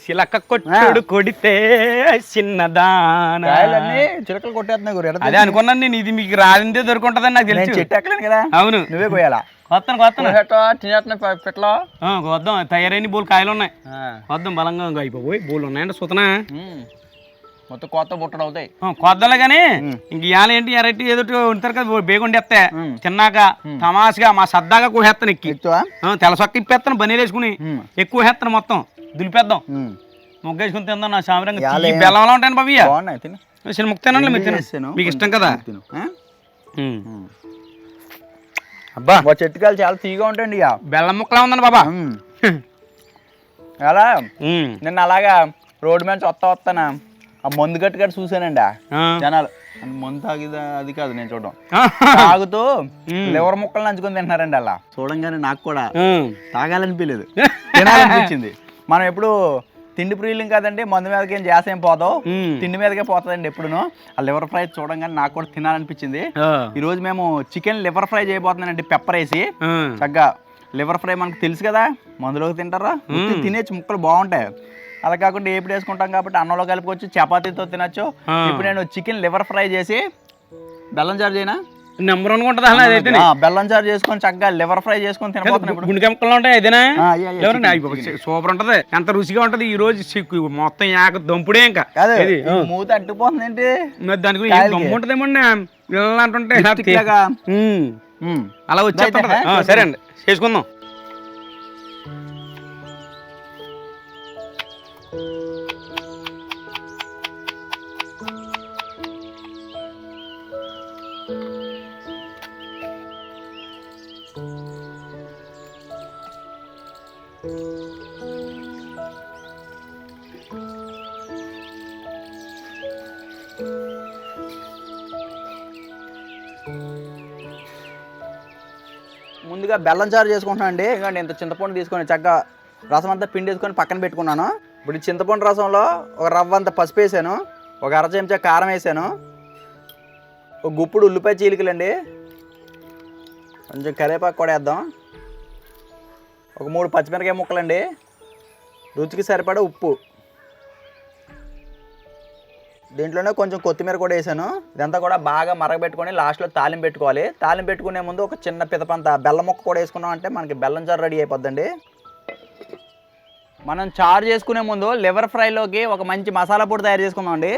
శిలక కొట్టుడు కొడితే చిన్నదానా చిలకలు కొట్టేస్తున్నాయి. అదే అనుకున్నాను నేను, ఇది మీకు రాలిందే దొరుకుంటదని నాకు తెలిసి. చెట్టు ఎక్కలేను కదా. అవును, నువ్వే కోయాలా? కొత్త కొద్దాం. తయారైన బోల్ కాయలు ఉన్నాయి, కొద్దాం. బలంగా అయిపోయి బోల్ ఉన్నాయండి సుతనా. మొత్తం కొత్త బుట్టలు అవుతాయి కొద్దలే కానీ ఇంక ఇవాళ ఏంటి ఎరటి ఏదో ఉంటారు కదా, బేగుండేస్తే తిన్నాక తమాషగా మా సరదాగా కోసేస్తాను. ఎక్కి తెలసొక్క ఇప్పేస్తాను, బనీలు వేసుకుని ఎక్కువ వేస్తాను. మొత్తం దులిపేద్దాం, ముగ్గేసుకుని తిందాం. నా సామరంగా బెల్లంలో ఉంటాను బాబు. చిన్న ముక్క తినండి, మీకు ఇష్టం కదా. అబ్బా చెట్టుకాయలు చాలా తీగా ఉంటాయండి. ఇక బెల్లం ముక్కలా ఉందండి బాబా. అలా నిన్న అలాగా రోడ్డు మీద వస్తానా ఆ మందు గట్టు చూసానండి. జనాలు మందు తాగిదా అది కాదు నేను చూడడం, తాగుతూ లివర్ ముక్కలు నంచుకొని తింటున్నారండి. అలా చూడంగానే నాకు కూడా తాగాలనిపించలేదు, తినాలనిపించింది. మనం ఎప్పుడు తిండి ప్రియులం కదండి, మందు మీదకి ఏం చేసేం పోదాం, తిండి మీదకే పోతుందండి ఎప్పుడును. ఆ లివర్ ఫ్రై చూడంగానే నాకు కూడా తినాలనిపించింది. ఈ రోజు మేము చికెన్ లివర్ ఫ్రై చేయబోతున్నానండి, పెప్పర్ వేసి. చక్కగా లివర్ ఫ్రై మనకు తెలుసు కదా, మందులోకి తింటారా, తినేచ్చు, ముక్కలు బాగుంటాయి. అలా కాకుండా ఏపుడు వేసుకుంటాం కాబట్టి అన్నంలో కలుపుకోవచ్చు, చపాతీతో తినచ్చు. ఇప్పుడు నేను చికెన్ లివర్ ఫ్రై చేసి బెల్లం చారు చేయనా, నెంబర్ వన్ ఉంటుంది అసలు. అదైతే బెల్లం చారు చేసుకొని చక్కగా లివర్ ఫ్రై చేసుకొని తినబోతున్నాను. గుండె ముక్కలు ఉంటాయి అదేనా, సూపర్ ఉంటది, ఎంత రుచిగా ఉంటది. ఈ రోజు మొత్తం యాక దంపుడే. ఇంకా మూత అట్టుకుపోతుంది ఏంటి, దాని గురించి దమ్ము ఉంటదేమోండి అంటుంటే అలా వచ్చేస్తుంటది. సరే అండి, చేసుకుందాం. ముందుగా బెల్లం చారు చేసుకుంటున్నాను అండి. ఎందుకంటే ఇంత చింతపండు తీసుకొని చక్కగా రసం అంతా పిండి వేసుకొని పక్కన పెట్టుకున్నాను. ఇప్పుడు ఈ చింతపండు రసంలో ఒక రవ్వ అంత పసుపు వేసాను, ఒక అర చెంచా కారం వేసాను, ఒక గుప్పుడు ఉల్లిపాయ చీలికలండి, కొంచెం కరివేపాకు కూడా వేద్దాం, ఒక 3 పచ్చిమిరకాయ ముక్కలండి, రుచికి సరిపడా ఉప్పు, దీంట్లోనే కొంచెం కొత్తిమీర కూడా వేసాను. ఇదంతా కూడా బాగా మరగబెట్టుకొని లాస్ట్లో తాలింపు పెట్టుకోవాలి. తాలింపు పెట్టుకునే ముందు ఒక చిన్న పితపంత బెల్లం ముక్క కూడా వేసుకున్నాం అంటే మనకి బెల్లం చారు రెడీ అయిపోద్దండి. మనం చారు చేసుకునే ముందు లివర్ ఫ్రైలోకి ఒక మంచి మసాలా పొడి తయారు చేసుకుందాం అండి.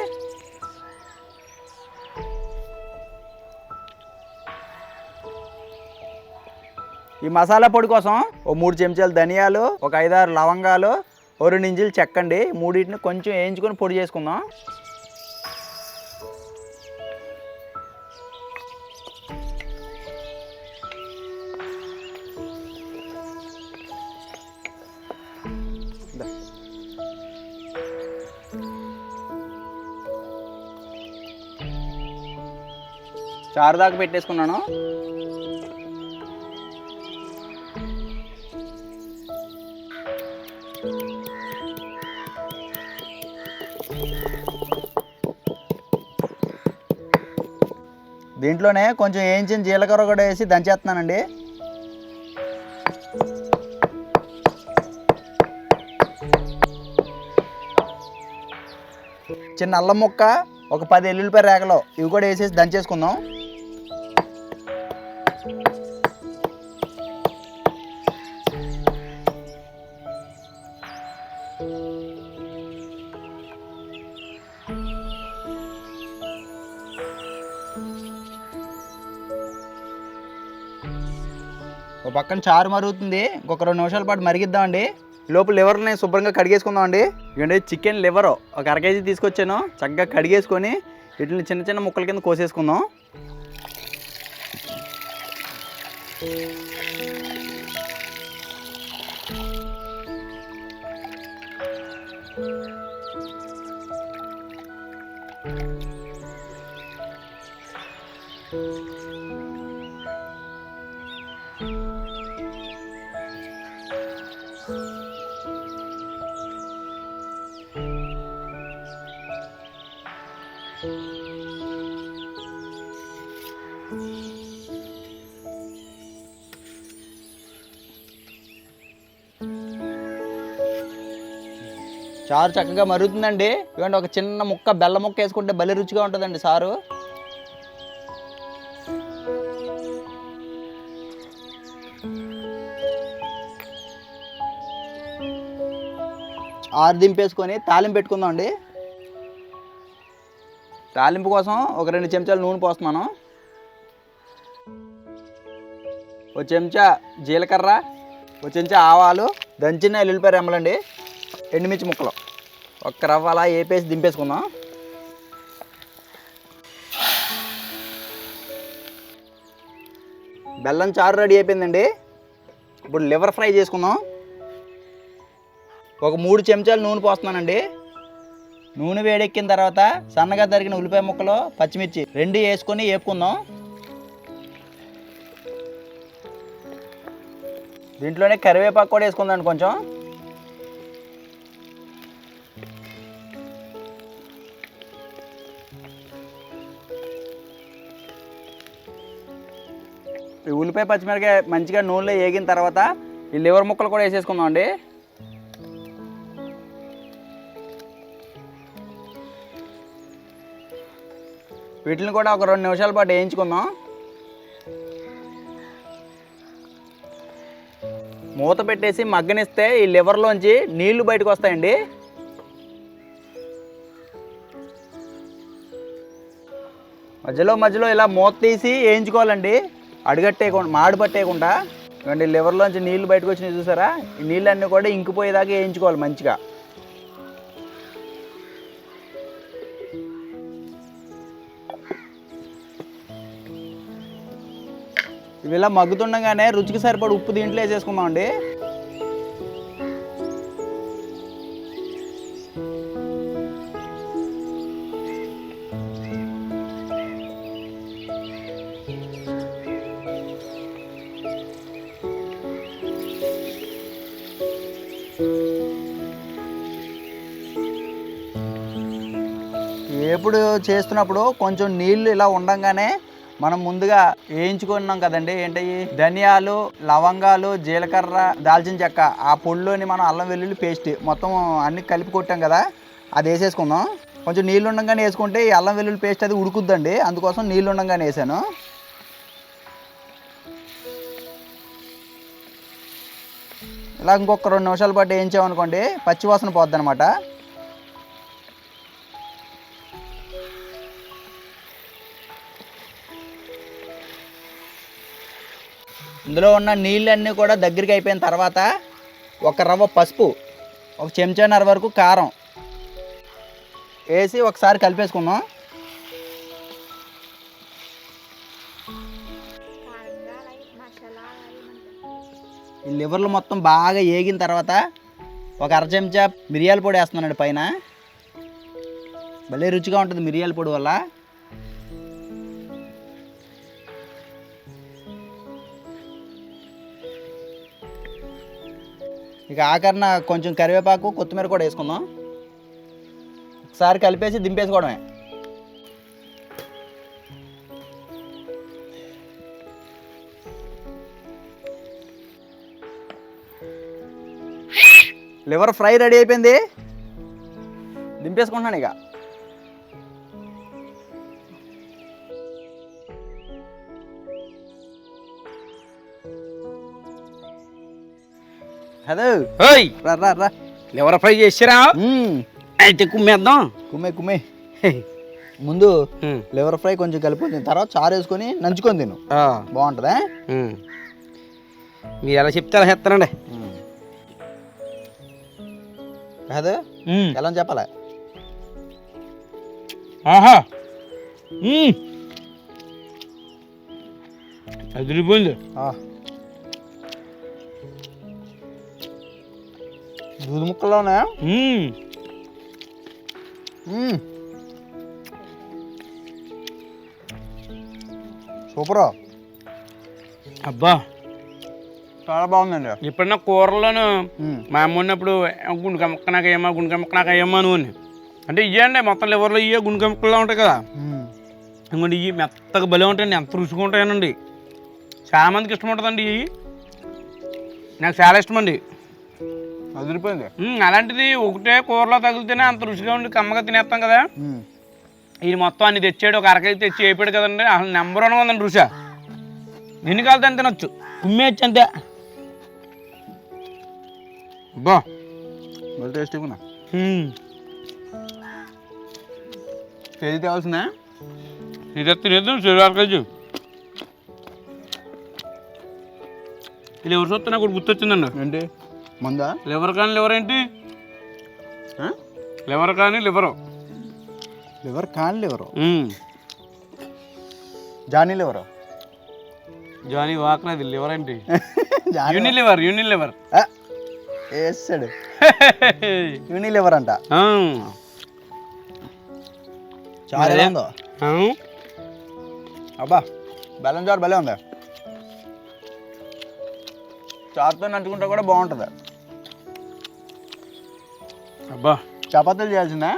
ఈ మసాలా పొడి కోసం ఓ 3 చెంచాలు ధనియాలు, ఒక 5-6 లవంగాలు, ఓ 2 ఇంచులు చెక్కండి, మూడింటిని కొంచెం వేయించుకొని పొడి చేసుకుందాం. చారు దాకా పెట్టేసుకున్నాను. దీంట్లోనే కొంచెం వేయించిన జీలకర్ర కూడా వేసి దంచేస్తున్నానండి. చిన్న అల్లం ముక్క, ఒక 10 ఎల్లుల్లిపాయ రేకలు, ఇవి కూడా వేసేసి దంచేసుకుందాం. ఒక పక్కన చారు మరుగుతుంది, ఇంకొక 2 నిమిషాల పాటు మరిగిద్దామండి. లోపు లివర్ని శుభ్రంగా కడిగేసుకుందామండి. ఇకండి చికెన్ లివర్ ఒక 1/2 కేజీ తీసుకొచ్చాను, చక్కగా కడిగేసుకొని వీటిని చిన్న చిన్న ముక్కల కింద కోసేసుకుందాం. చారు చక్కగా మరుగుతుందండి. ఇవ్వండి ఒక చిన్న ముక్క బెల్లం ముక్క వేసుకుంటే భలే రుచిగా ఉంటుందండి చారు. ఆరు దింపేసుకొని తాలింపు పెట్టుకుందాం అండి. తాలింపు కోసం ఒక 2 చెంచాలు నూనె పోస్తున్నాను. ఒక చెంచా జీలకర్ర, ఒక చెంచా ఆవాలు, దంచిన ఎల్లుల్లిపాయ రెమ్మలండి, ఎండుమిర్చి ముక్కలు, ఒక్క రవ్వ అలా వేపేసి దింపేసుకుందాం. బెల్లం చారు రెడీ అయిపోయిందండి. ఇప్పుడు లివర్ ఫ్రై చేసుకుందాం. ఒక 3 చెంచాలు నూనె పోస్తున్నానండి. నూనె వేడెక్కిన తర్వాత సన్నగా తరిగిన ఉల్లిపాయ ముక్కలు, పచ్చిమిర్చి 2 వేసుకొని వేపుకుందాం. దీంట్లోనే కరివేపాకు కూడా వేసుకుందాం కొంచెం. ఈ ఉల్లిపాయ పచ్చిమిరకాయ మంచిగా నూనెలో వేగిన తర్వాత ఈ లివర్ ముక్కలు కూడా వేసేసుకుందాం అండి. వీటిని కూడా ఒక 2 నిమిషాల పాటు వేయించుకుందాం. మూత పెట్టేసి మగ్గనిస్తే ఈ లివర్లోంచి నీళ్లు బయటకు వస్తాయండి. మధ్యలో ఇలా మూత తీసి వేయించుకోవాలండి, అడుగట్టేయకుండా మాడు పట్టేయకుండా. ఇవ్వండి లివర్లోంచి నీళ్లు బయటకు వచ్చినాయి చూసారా, ఈ నీళ్ళన్నీ కూడా ఇంకిపోయేదాకా వేయించుకోవాలి మంచిగా. ఇవి ఇలా మగ్గుతుండగానే రుచికి సరిపడి ఉప్పు దీంట్లో వేసేసుకుందాం అండి. ఎప్పుడు చేస్తున్నప్పుడు కొంచెం నీళ్ళు ఇలా ఉండంగానే మనం ముందుగా వేయించుకున్నాం కదండి, ఏంటవి ధనియాలు, లవంగాలు, జీలకర్ర, దాల్చిన చెక్క, ఆ పొడిలోని మనం అల్లం వెల్లుల్లి పేస్ట్ మొత్తం అన్ని కలిపి కొట్టాం కదా, అది వేసేసుకుందాం. కొంచెం నీళ్ళు ఉండగానే వేసుకుంటే ఈ అల్లం వెల్లుల్లి పేస్ట్ అది ఉడుకుద్దండి, అందుకోసం నీళ్ళు ఉండగానే వేసాను. ఇలా ఇంకొక 2 నిమిషాల పాటు వేయించామనుకోండి పచ్చివాసన పోద్ది అనమాట. ఇందులో ఉన్న నీళ్ళన్నీ కూడా దగ్గరికి అయిపోయిన తర్వాత ఒక రవ్వ పసుపు, ఒక చెంచాన్నర వరకు కారం వేసి ఒకసారి కలిపేసుకుందాం. ఈ లివర్లు మొత్తం బాగా వేగిన తర్వాత ఒక 1/2 చెంచా మిరియాల పొడి వేస్తున్నానండి పైన. భలే రుచిగా ఉంటుంది మిరియాల పొడి వల్ల. ఇక ఆఖరిన కొంచెం కరివేపాకు, కొత్తిమీర కూడా వేసుకుందాం. ఒకసారి కలిపేసి దింపేసుకోవడమే. లివర్ ఫ్రై రెడీ అయిపోయింది, దింపేసుకుంటున్నాను ఇక. హలో రా లివర్ ఫ్రై చేసిరా, అయితే కుమ్మేద్దాం. కుమ్మే ముందు లివర్ ఫ్రై కొంచెం కలుపుకొని తర్వాత చారు వేసుకొని నంచుకొని తిను, బాగుంటుందా? మీరు ఎలా చెప్తే అలా చెప్తానండి. కాదు ఎలా చెప్పాలా? ఆహా అదిరిపోయింది. దూది ముక్కల్లో ఉన్నాయా? సూపర్. అబ్బా చాలా బాగుందండి. ఎప్పుడన్నా కూరలోను మా అమ్మ ఉన్నప్పుడు గుండెకాయ ముక్క నాకు అయ్యమ్మా, గుండెకాయ ముక్క నాకు అయ్యమ్మా అని అంటే ఇవ్వండి మొత్తం లివర్లో ఇవే గుండెకాయ ముక్కల్లో ఉంటాయి కదా, ఇంకోటి ఇవి మెత్తగా భలే ఉంటాయండి, ఎంత రుచిగా ఉంటాయనండి. చాలా మందికి ఇష్టం ఉంటుందండి ఇవి, నాకు చాలా ఇష్టం అండి. అదిరిపోయింది. అలాంటిది ఒకటే కూరలో తగిలితేనే అంత రుచిగా ఉండి కమ్మగా తినేస్తాం కదా. ఇది మొత్తం అన్ని తెచ్చాడు, ఒక అరకైతే తెచ్చి వేపాడు కదండి. అసలు నెంబర్ 1 ఉందండి రుచి. ఎన్ని కాలుతో అని తినొచ్చు, కుమ్మేయచ్చు అంతే. బా టేస్టీగా కేజీ తేవాల్సిందా? ఇది తినేద్దాం కేజీ. లివర్ చూస్తే నాకు గుర్తొచ్చిందండి. ఏంటి మందా? లివర్ కానీ లివర్ ఏంటి, లివర్ కానీ లివరు, లివర్ కాని లివరు, జానీ లివరు, జానీ వాకలేదు లివర్ ఏంటి, యూనిలివర్, యూనిలివర్ వేసాడు. యూనిలివర్ అంట. చాలా ఉందో అబ్బా, బెల్లం చారు భలే ఉంది. చారుతో నంచుకుంటే కూడా బాగుంటుంది. అబ్బా చపాతీలు చేయాల్సిందా?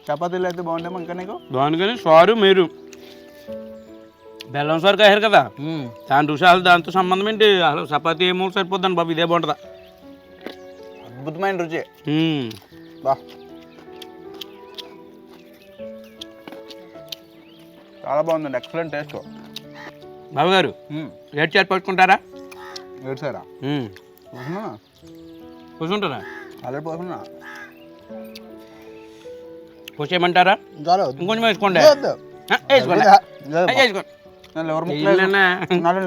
చపాతీలు అయితే బాగుంటాయి ఇంకా నీకు. దానికని సారు మీరు బెల్లం సారు కాయారు కదా, దాని రుచి అసలు దాంతో సంబంధం ఏంటి? అసలు చపాతీ ఏమో సరిపోద్దండి బాబు, ఇదే బాగుంటుందా. అద్భుతమైన రుచి. బా చాలా బాగుందండి, ఎక్సలెంట్ టేస్ట్. బాబు గారు ఏడు చేతి పట్టుకుంటారా? ఏడ్చారా? కూర్చుంటారా? ఆల్రెడీ పోతున్నా. కూర్చేయమంటారా? ఇంకొంచెం వేసుకోండి. వేసుకోండి.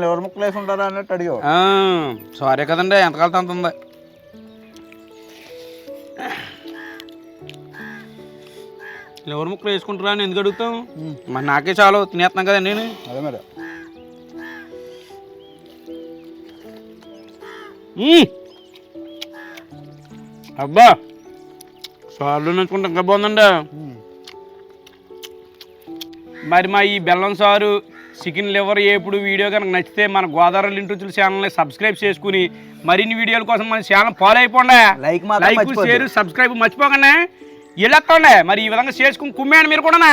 లివర్ ముక్కలు వేసుకుంటారా అన్నట్టు అడిగావు. సారీ కదండి, ఎంతకాలతో అంత ఉంది. లివర్ ముక్కలు వేసుకుంటారా అని ఎందుకు అడుగుతాం? మరి నాకే చాలు, తినేస్తున్నాం కదా నేను. అదే మరి. అబ్బా సార్లు నంచుకుంటే ఇంకా బాగుందండి. మరి మా ఈ బెల్లం సారు, చికెన్ లివర్ ఎప్పుడు వీడియో కనుక నచ్చితే మన గోదావరి లింటుచుల ఛానల్ని సబ్స్క్రైబ్ చేసుకుని మరిన్ని వీడియోల కోసం మన ఛానల్ ఫాలో అయిపోండి. లైక్ షేర్ సబ్స్క్రైబ్ మర్చిపోకండి. వెళ్ళొస్తాండి మరి ఈ విధంగా చేసుకుని కుమ్మేయండి మీరు కూడా.